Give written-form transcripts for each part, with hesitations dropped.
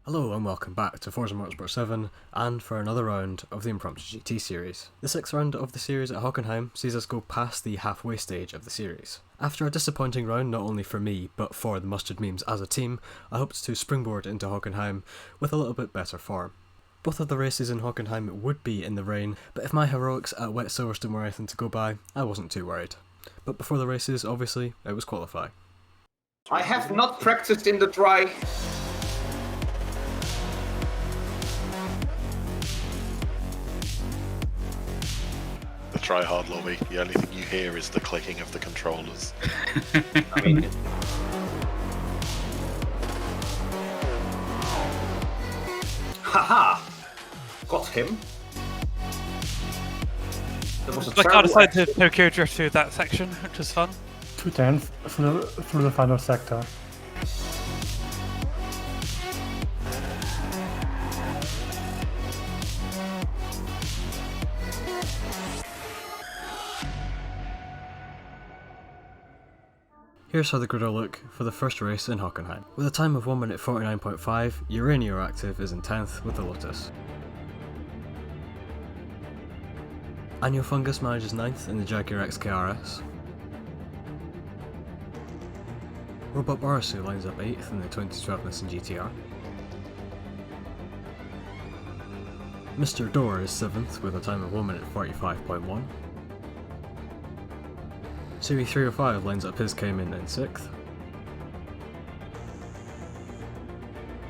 Hello and welcome back to Forza Motorsport 7 and for another round of the Impromptu GT series. The 6th round of the series at Hockenheim sees us go past the halfway stage of the series. After a disappointing round not only for me but for the Mustard Memes as a team, I hoped to springboard into Hockenheim with a little bit better form. Both of the races in Hockenheim would be in the rain, but if my heroics at Wet Silverstone were anything to go by, I wasn't too worried. But before the races, obviously, it was qualify. I have not practiced in the dry. The try-hard lobby, the only thing you hear is the clicking of the controllers. I mean, haha! Got him. There was a The car terrible decided to accident. Tokyo drift through that section, which was fun. 2/10 through the final sector. Here's how the grid will look for the first race in Hockenheim. With a time of 1 minute 49.5, Urania Active is in 10th with the Lotus. Annual Fungus manages 9th in the Jaguar XKRS. Robot Barasu lines up 8th in the 2012 Nissan GTR. Mr. Door is 7th with a time of 1 minute 45.1. Series 305 lines up his Cayman in 6th.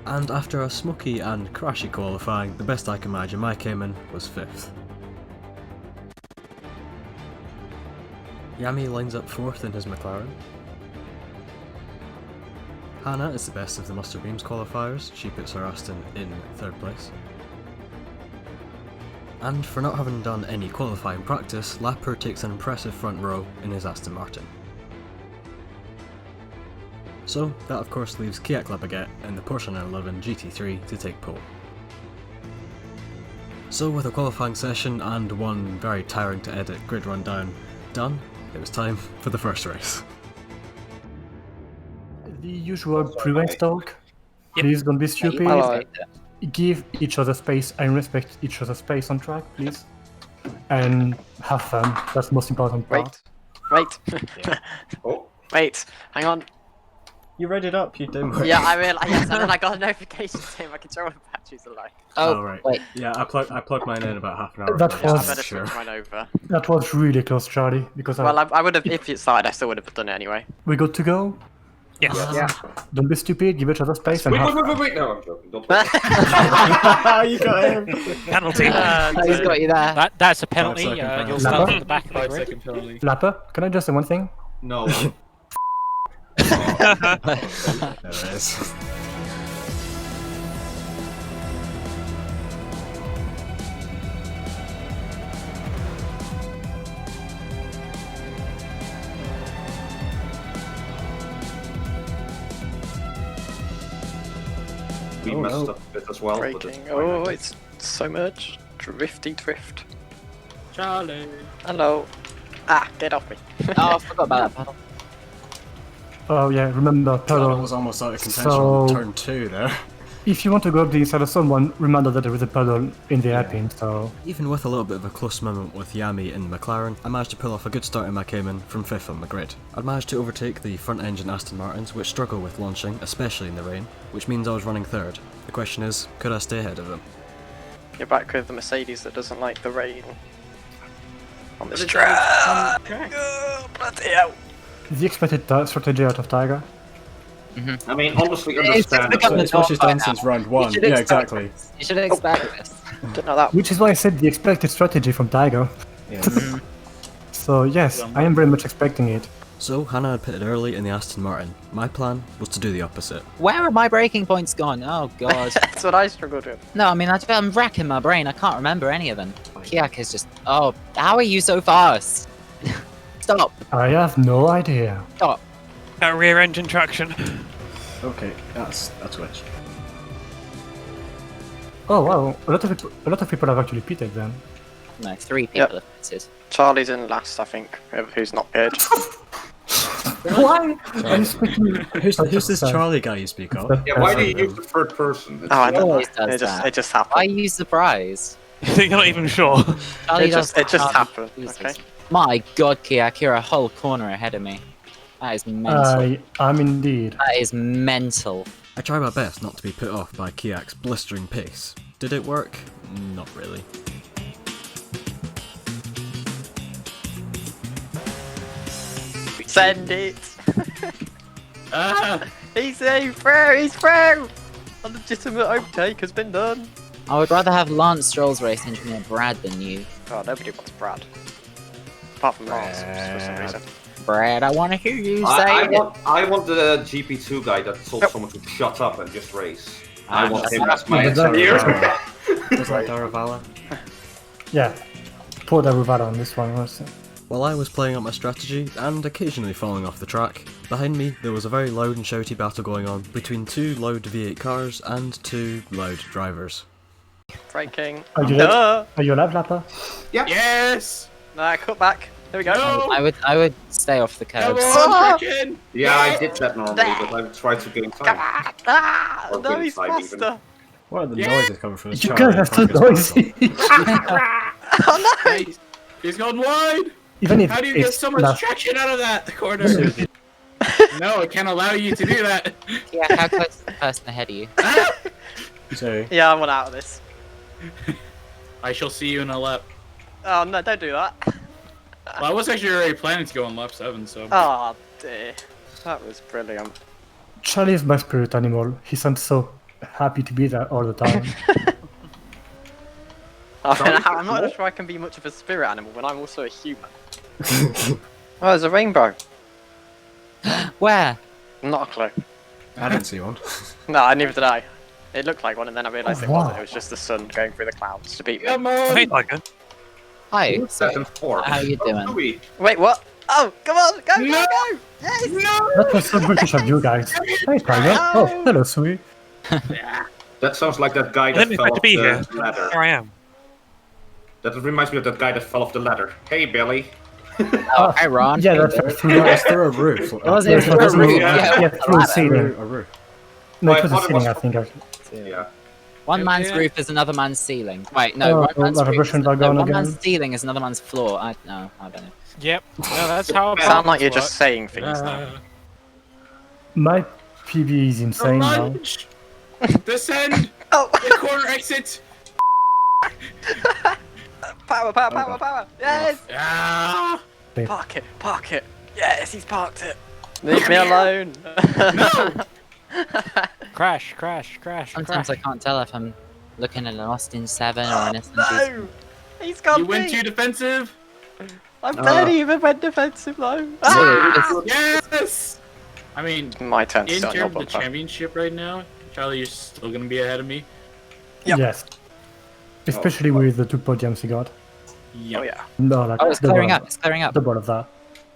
And after a smoky and crashy qualifying, the best I can imagine my Cayman was 5th. Yami lines up 4th in his McLaren. Hannah is the best of the Mustard Beams qualifiers, she puts her Aston in 3rd place. And for not having done any qualifying practice, Lapper takes an impressive front row in his Aston Martin. So that of course leaves Kiak Labaguette in the Porsche 911 GT3 to take pole. So with a qualifying session and one very tiring to edit grid rundown done, it was time for the first race. The usual pre-race talk. Yep. Please don't be stupid. Hello. Give each other space and respect each other's space on track, please. And have fun. That's the most important part. Wait. Oh, Wait. Hang on. You read it up, you dimwit. Yeah, I realised. Yes, and then I got a notification saying my controller batteries are low. Oh, right. Wait. Yeah, I plugged mine in about half an hour That ago. Yeah, I was- better Sure. switch mine over. That was really close, Charlie. Because Well, I would have, if it started, I still would have done it anyway. we good to go. Yes. yeah. Don't be stupid. Give each other space and Wait, have. wait. No, I'm joking. Don't worry. You got him! Penalty. He's got you there. That's a penalty. 5 second You'll penalty. start Lapper? at the back of the grid. Lapper, can I just say one thing? No. There it is. We Oh, messed no. up a bit as well. but Braking. it's Oh, fine. it's so much. Drifty drift. Charlie. Hello. Ah, get off me. Oh, I forgot about that panel. Oh yeah, remember That pedal. was almost out of contention So- on turn 2 there. If you want to go up the inside of someone, remember that there is a pedal in the hairpin, so... Even with a little bit of a close moment with Yami in McLaren, I managed to pull off a good start in my Cayman from 5th on the grid. I'd managed to overtake the front engine Aston Martins, which struggle with launching, especially in the rain, which means I was running 3rd. The question is, could I stay ahead of them? You're back with the Mercedes that doesn't like the rain. On this But it track. doesn't- Oh, bloody hell. The expected strategy out of Tiger. I mean, honestly, It's understand. become the It's what norm she's by done now. since round You 1. should Yeah, expect exactly. this. You should expect this. Didn't know that. Which is why I said the expected strategy from Tiger. So yes, I am very much expecting it. So, Hannah had pitted early in the Aston Martin. My plan was to do the opposite. Where are my braking points gone? Oh god. That's what I struggled with. No, I mean I'm racking my brain. I can't remember any of them. Kiak is just. Oh, how are you so fast? Stop. I have no idea. Stop. That rear engine traction. Okay, that's a twitch. Oh wow, a lot of people have actually pitted then. No, 3 people Yep. have pitted. Charlie's in last, I think. Who's not good. Why? I'm expecting... Who's this Charlie guy you speak of? Yeah, why do you use the third person? Oh, I don't know. always does that. It just Why happened. use surprise? You're not even sure. Charlie It just does Charlie happened. uses. Okay. My god, Kiak, you're a whole corner ahead of me. That is mental. I'm indeed. That is mental. I try my best not to be put off by Kiak's blistering pace. Did it work? Not really. Send it. Ah, He's through. He's through. A legitimate overtake has been done. I would rather have Lance Stroll's race engineer Brad than you. Oh, nobody wants Brad. Apart from Lance, for some reason. Brad, I want to hear you say I it. want the GP2 guy that told someone to shut up and just race. I want that's him not as my good. engineer. Was that Daravala? Yeah. Poor Daruvara on this one also. While I was playing up my strategy and occasionally falling off the track, behind me there was a very loud and shouty battle going on between two loud V8 cars and two loud drivers. Braking. Are you No. Are you alive, Lappa? yes! Nah, cut back. There we go. No! I would stay off the Come curbs. on, chicken! Yeah, I did that normally, but I tried to gain Come time. on. Ah, Or no, he's inside even. faster. What are the Yeah. noises coming from this You Charlie? guys are so Frank's noisy. Oh no! Nice. He's gone wide! Even if How do you get it's so much not- traction out of that corner? No, it can't allow you to do that. Yeah, how close is the person ahead of you? So, Yeah, I want out of this. I shall see you in a lap. Oh no, don't do that. Well, I was actually already planning to go on lap 7, so. Oh dear. That was brilliant. Charlie is my spirit animal. He sounds so happy to be there all the time. I'm not sure I can be much of a spirit animal when I'm also a human. Oh, there's a rainbow. Where? Not a clue. I didn't see one. No, neither did I. It looked like one, and then I realised Oh, it wasn't. wow. It was just the sun going through the clouds to beat me. Come on! Wait, like it. Hi. So, Second four. how you doing? Louis. Wait, what? Oh, come on, go, No! go, go! Yes! That was so British of you guys. Hey, Tiger. Oh, hello, Sui. That sounds like that guy I that didn't fell expect to off be the here. ladder. Here I am. That reminds me of that guy that fell off the ladder. Hey, Billy. Oh, hi Ron. Yeah, that's through No, it's through a roof. It was Yeah, it through through a the roof. roof. Yeah, Yeah, with a through the ladder. ceiling. A roof. No, I it was a thought it ceiling, was- I think. Yeah. One man's Yeah. roof is another man's ceiling. Wait, no, Oh, one man's our roof is, Russians are no, gone one again. man's ceiling is another man's floor. I don't know. Yep. No, that's how. Sound like you're apartments just saying things now. My PB is The insane now. lunge! Descend! Oh! The corner exit! Power, power, power, power! Yes! Ah! Park it, park it! Yes, he's parked it! Leave me alone! No! Crash, crash, crash, Sometimes I crash. can't tell if I'm looking at an Austin 7 or an SMG. No! He's got You me! went too defensive! I barely even went defensive though! Ah! Yes! I mean, My turn to in sit on your terms of the bumper. championship right now, Charlie, you're still gonna be ahead of me. Yep. Yes. Especially with the 2 podiums he got. Oh yeah. No, like Oh, it's double clearing of- up. It's clearing up. Double of that.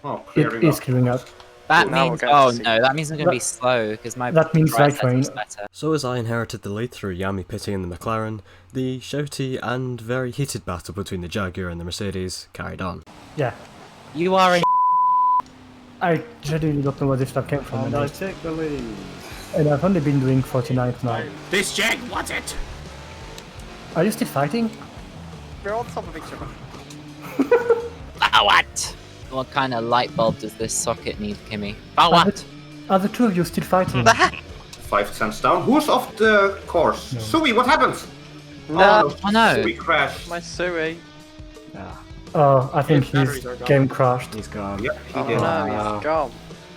Oh, It clearing is up. clearing up. That Now we're means. going to Oh see. no, that means I'm gonna be slow because my. That means right light rain. setting's better. So as I inherited the lead through Yami pitting in the McLaren, the shouty and very heated battle between the Jaguar and the Mercedes carried on. Yeah. You are in. I genuinely don't know where this stuff came from. And I take the lead. And I've only been doing 49th now. This Jag wants it! Are you still fighting? We're on top of each other. What? What kind of light bulb does this socket need, Kimmy? What? Are the 2 of you still fighting? 5 cents down. Who's off the course? No. Sui, what happened? No, Oh no. Sui crashed. my Sui. Oh, I think His his batteries are gone. game crashed. He's gone. Yep, he Oh did. no, he's gone.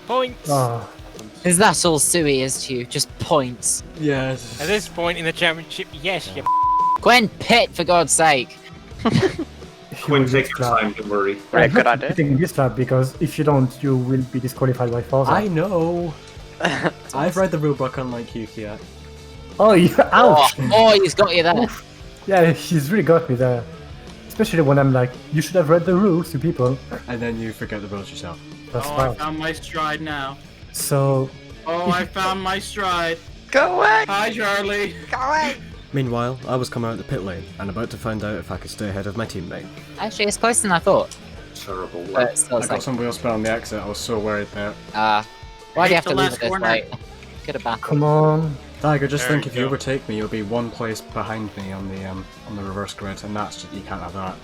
Points. Oh, Is that all Sui is to you? Just points. Yes. At this point in the championship, yes, you. Gwen Pitt, for God's sake. Quinn, take your time, don't worry. Very good idea. Taking this lap because if you don't, you will be disqualified by Forza. I know. I've read the rulebook unlike you, Kiat. Oh, yeah, ouch! Oh, he's got you there. Yeah, he's really got me there. Especially when I'm like, you should have read the rules to people. And then you forget the rules yourself. That's Oh, I fine. found my stride now. So, Oh, I found my stride. Go away! Hi, Charlie. Go away! Meanwhile, I was coming out the pit lane and about to find out if I could stay ahead of my teammate. Actually, it's closer than I thought. terrible. But still, I it's got like, some wheel spin on the exit. I was so worried there. why do you have the to leave last it this corner. late? Could have battled. Come on. Tiger, just There think you if you go. overtake me, you'll be one place behind me on the reverse grid, and that's just, you can't have that.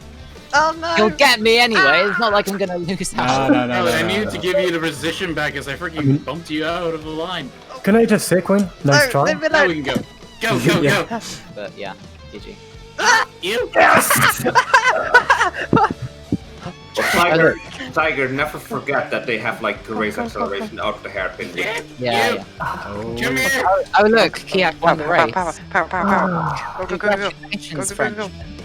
Oh no! You'll get me anyway. It's not like I'm gonna lose No, out. no, no, Bro, no, I no, needed no. to give you the position back as I freaking bumped you out of the line. Can I just say, Quinn? Nice try. leave me Now alone. we can go. Go, go, Yeah. go. But yeah, GG. You. Tiger, never forget that they have like race acceleration out of the hairpin. Yeah. Yeah, yeah. Oh. Come here. Oh look, Kiak won the race. Power. Go, go, go, go, go. Congratulations, Go, go, go, go. Frenchman.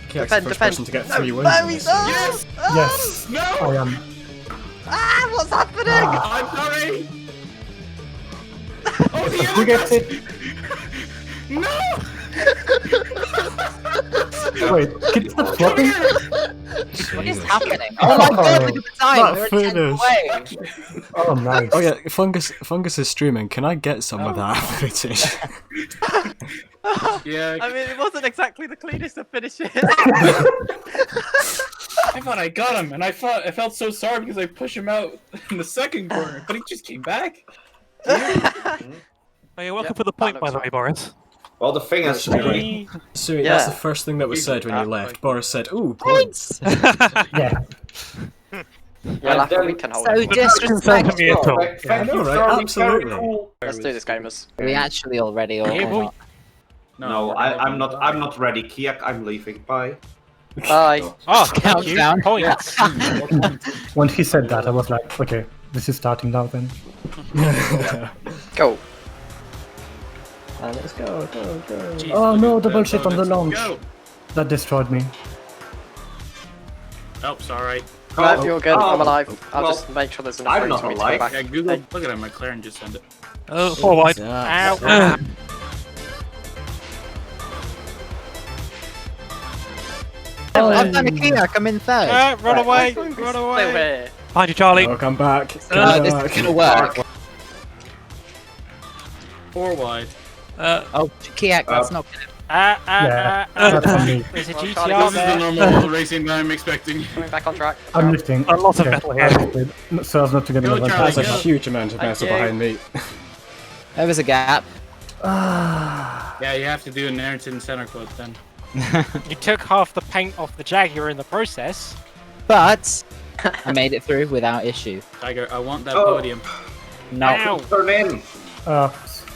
Kiak's the Defend, first defend. person to get 3 wins. No, in he's this not. series. Yes, No. I am. Ah, what's happening? I'm sorry. Oh, the Who other gets guy. it? No. Wait, can you stop flopping? What is Jesus. happening? Oh my god, look at the time! That We're 10 finish. away! Oh, nice. Oh yeah, Fungus is streaming. Can I get some of that footage? Yeah. I mean, it wasn't exactly the cleanest of finishes. I thought I got him, and I felt so sorry because I pushed him out in the second corner, but he just came back. Oh, you're welcome for the point, by the way, Boris. Well, the thing is, Hey. Sui, Yeah. that's the first thing that was said when you left. Boris said, "Ooh, points." Yeah. Well, after we can hold So it. disrespectful! thank I know, you, right? Charlie, Absolutely. very cool. Let's do this, gamers. Are we actually all ready or Yeah, boy. not? No, I'm not. I'm not ready. Kiak, I'm leaving. Bye. Bye. Oh, thank you. Countdown. Points. When he said that, I was like, okay, this is starting now then. Go. Let's go, go, go. Jeez, Oh look no, at the that bullshit on the bonus. launch. Go. That destroyed me. Oh, sorry. No, you're good. I'm Oh, alive. I'll well, just make sure there's enough I'm room not for me to alive. go back. Yeah, Google. Look at him. McLaren just sent it. Oh, 4 wide. Yeah. Ow. I've done a Kiak, I'm in third. Run away. Still Run away. here. Behind you, Charlie. Oh, come back. No, Come this back. is gonna work. 4 wide. Oh, Kiak, that's not gonna... Yeah, that's on me. There's a Well, GTR Charlie, This is the there. normal racing that I'm expecting. Coming back on track. I'm lifting. A lot of Okay, metal here. so as not to get Go, another Charlie, That's a go. huge amount of metal Thank you. behind me. There was a gap. Yeah, you have to do an Ayrton center quote then. You took half the paint off the Jaguar in the process. But I made it through without issue. Tiger, I want that Oh. podium. Ow. Turn in.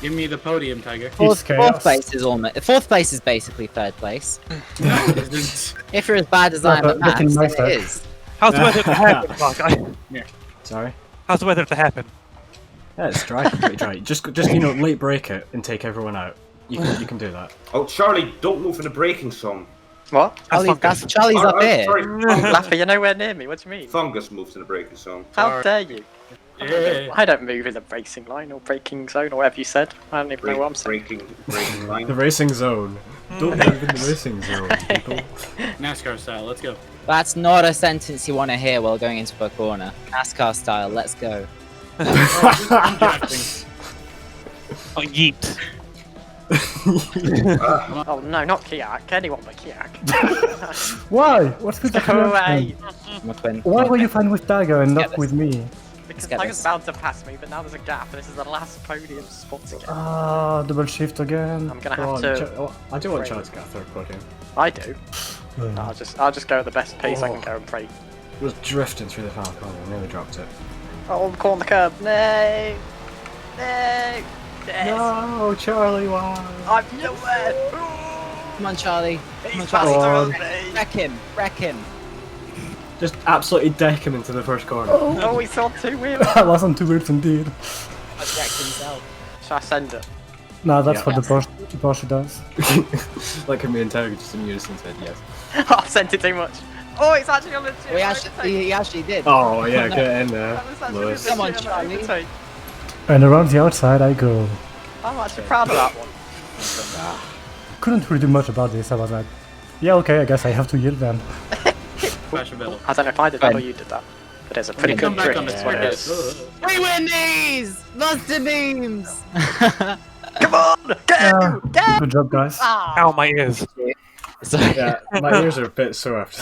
Give me the podium, Tiger. Fourth chaos. place is almost... Fourth place is basically third place. No, it isn't. If you're as bad as I am but at maths, looking then nicer. it is. How's the weather at the hairpin, Mark? Sorry. How's the weather at the hairpin? Yeah, it's dry, pretty dry. Just late break it and take everyone out. You can do that. Oh, Charlie, don't move in the braking zone. What? That's Charlie's up here. Sorry, Laffy, you're nowhere near me. What do you mean? Fungus moves in the braking zone. How dare you? Yeah. I don't move in the racing line or braking zone or whatever you said. I don't even know what I'm saying. Braking line. The racing zone. Don't move in the racing zone, people. NASCAR style, let's go. That's not a sentence you want to hear while going into a corner. NASCAR style, let's go. I'm drafting. Oh, yeet. Oh no, not Kiak. Anyone but Kiak. Why? What's with the Go away. reaction? Why were you fine with Dagger and not this. with me? Because get Tiger's this. bound to pass me, but now there's a gap, and this is the last podium spot to get. Ah, double shift again. I'm gonna Come have on, to. I do want Charlie to get a third podium. I do. I'll just go at the best pace I can go and pray. Was drifting through the final corner, nearly dropped it. Oh, I'm calling the curb. No. No. Yes. No, Charlie, why? I'm nowhere. Come on, Charlie. Come on, He's Charlie. faster than me. Wreck him. Wreck him. Just absolutely deck him into the first corner. Oh, we saw 2 wheels. I wasn't too weird indeed. Wrecked himself. Shall I send it? No, that's Yeah. what the Porsche does. Like me and Tiger just in unison said yes. I sent it too much. Oh, it's actually on the chip. He actually did. Oh yeah, get in there, Lewis. Come on, Charlie. And around the outside I go. I'm actually proud of that one. Couldn't really do much about this. I was like, yeah, okay, I guess I have to yield then. Fashion battle. I don't know if I did that or you did that, but it's a pretty Come good back trick. on the is what it is. circuit. We win these! Monster beams! Come on, go, Yeah. go! Good job, guys. Ah. Ow, my ears. So, Yeah, my ears are a bit sore after.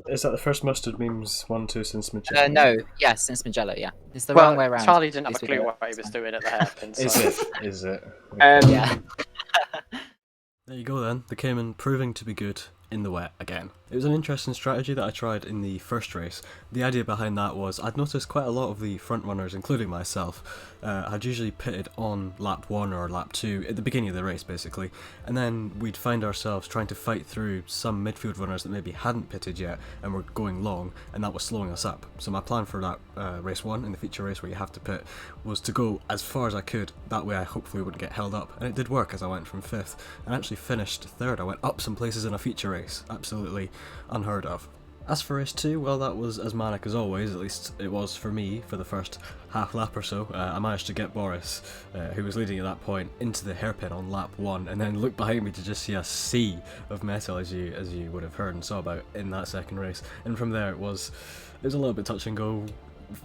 Is that the first mustard memes 1-2 since Magello? no, yes, since Magello, yeah. It's the Well, wrong way around. Charlie didn't have At a least we clue got what it he was this doing at the hairpin. So. Is it? Is it? Yeah. There you go then, the Cayman proving to be good in the wet again. It was an interesting strategy that I tried in the first race. The idea behind that was I'd noticed quite a lot of the front runners, including myself, had usually pitted on lap 1 or lap 2 at the beginning of the race basically, and then we'd find ourselves trying to fight through some midfield runners that maybe hadn't pitted yet and were going long, and that was slowing us up. So my plan for that race 1, in the feature race where you have to pit, was to go as far as I could, that way I hopefully wouldn't get held up, and it did work as I went from 5th, and actually finished 3rd. I went up some places in a feature race, absolutely unheard of. As for race 2, well, that was as manic as always, at least it was for me for the first half lap or so. I managed to get Boris, who was leading at that point, into the hairpin on lap 1, and then look behind me to just see a sea of metal, as you would have heard and saw about in that second race. And from there it was a little bit touch and go.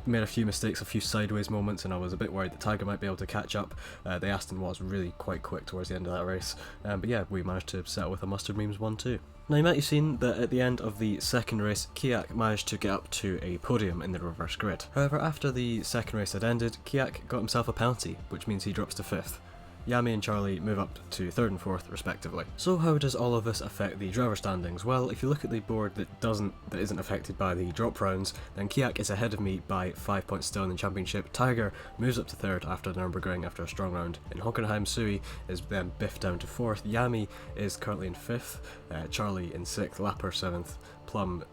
Made a few mistakes, a few sideways moments, and I was a bit worried that Tiger might be able to catch up. The Aston was really quite quick towards the end of that race, but yeah, we managed to settle with a mustard memes 1-2. Now you might have seen that at the end of the second race, Kiak managed to get up to a podium in the reverse grid. However, after the second race had ended, Kiak got himself a penalty, which means he drops to 5th. Yami and Charlie move up to 3rd and 4th respectively. So how does all of this affect the driver standings? Well, if you look at the board that isn't affected by the drop rounds, then Kiak is ahead of me by 5 points still in the championship. Tiger moves up to 3rd after the Nürburgring after a strong round. In Hockenheim, Sui is then biffed down to 4th. Yami is currently in 5th, Charlie in 6th, Lapper 7th, Plum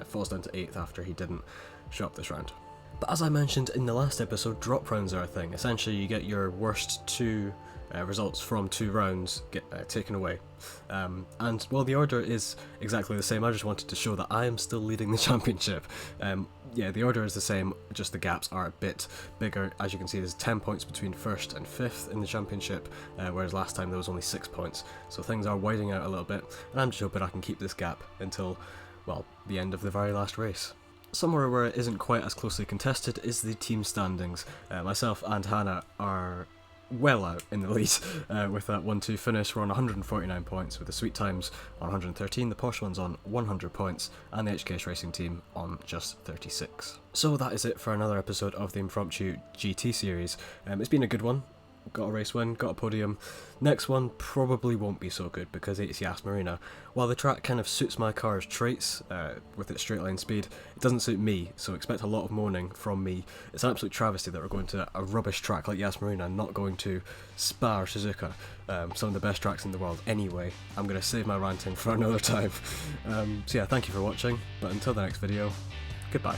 falls down to 8th after he didn't show up this round. But as I mentioned in the last episode, drop rounds are a thing. Essentially you get your worst 2 results from 2 rounds get taken away. And while the order is exactly the same, I just wanted to show that I am still leading the championship. Yeah, the order is the same, just the gaps are a bit bigger. As you can see, there's 10 points between 1st and 5th in the championship, whereas last time there was only 6 points. So things are widening out a little bit, and I'm just hoping I can keep this gap until, well, the end of the very last race. Somewhere where it isn't quite as closely contested is the team standings. Myself and Hannah are well out in the lead with that 1-2 finish. We're on 149 points with the Sweet Times on 113, the Posh ones on 100 points, and the HKS Racing team on just 36. So that is it for another episode of the Impromptu GT series. It's been a good one. Got a race win, got a podium. Next one probably won't be so good because it's Yas Marina. While the track kind of suits my car's traits with its straight line speed, it doesn't suit me, so expect a lot of moaning from me. It's an absolute travesty that we're going to a rubbish track like Yas Marina and not going to Spa or Suzuka, some of the best tracks in the world. Anyway, I'm going to save my ranting for another time. So yeah, thank you for watching, but until the next video, goodbye.